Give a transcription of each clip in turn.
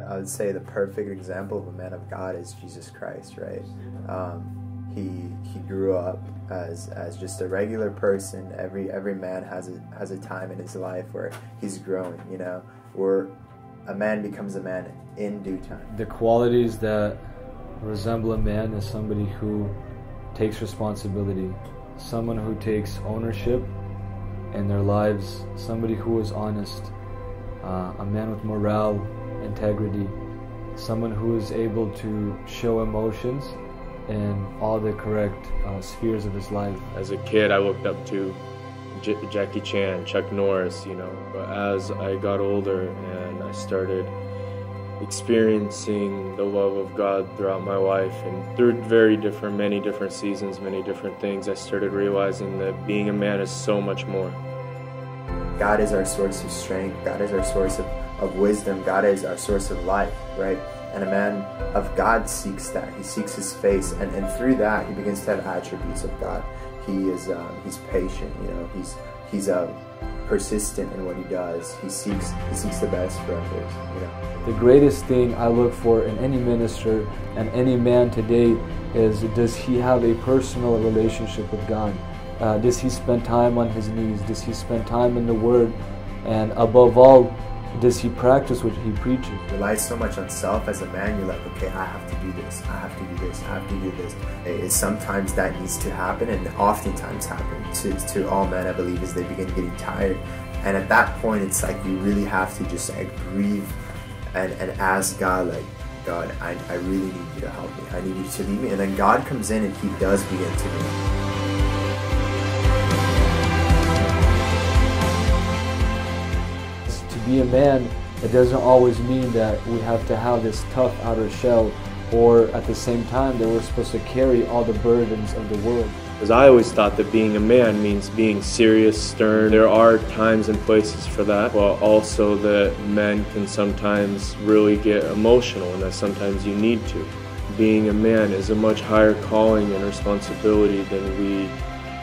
I would say the perfect example of a man of God is Jesus Christ, right? He grew up as just a regular person. Every man has a time in his life where he's growing, you know, where a man becomes a man in due time. The qualities that resemble a man is somebody who takes responsibility, someone who takes ownership in their lives, somebody who is honest, a man with morale, integrity, someone who is able to show emotions in all the correct spheres of his life. As a kid, I looked up to Jackie Chan, Chuck Norris, you know. But as I got older and I started experiencing the love of God throughout my life, and through many different seasons, many different things, I started realizing that being a man is so much more. God is our source of strength. God is our source of wisdom. God is our source of life, right? And a man of God seeks that. He seeks his face, and through that he begins to have attributes of God. He's patient, you know. He's persistent in what he does. He seeks the best for others, you know. The greatest thing I look for in any minister and any man today is, does he have a personal relationship with God? Does he spend time on his knees? Does he spend time in the Word? And above all, does he practice what he preaches? Rely so much on self as a man, you're like, okay, I have to do this, I have to do this, I have to do this. Sometimes that needs to happen, and oftentimes happens to all men, I believe, as they begin getting tired. And at that point, it's like you really have to just like breathe and ask God, like, God, I really need you to help me. I need you to lead me. And then God comes in and he does begin to lead. To be a man, it doesn't always mean that we have to have this tough outer shell, or at the same time that we're supposed to carry all the burdens of the world. Because I always thought that being a man means being serious, stern. There are times and places for that, but also that men can sometimes really get emotional, and that sometimes you need to. Being a man is a much higher calling and responsibility than we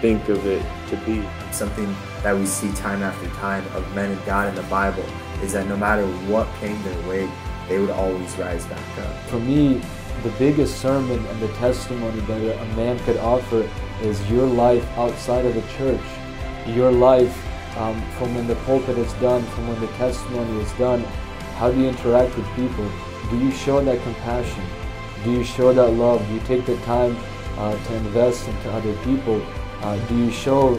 think of it to be. Something that we see time after time of men of God in the Bible is that no matter what came their way, they would always rise back up. For me, the biggest sermon and the testimony that a man could offer is your life outside of the church. Your life from when the pulpit is done, from when the testimony is done. How do you interact with people? Do you show that compassion? Do you show that love? Do you take the time to invest into other people? Do you show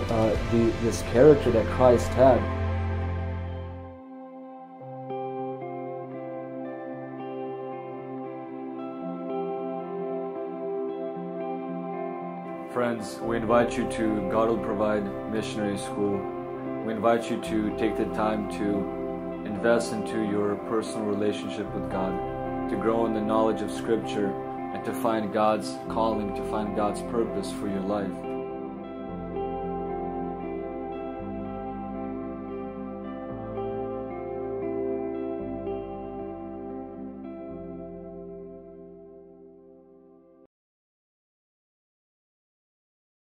this character that Christ had? Friends, we invite you to God Will Provide Missionary School. We invite you to take the time to invest into your personal relationship with God, to grow in the knowledge of Scripture, and to find God's calling, to find God's purpose for your life.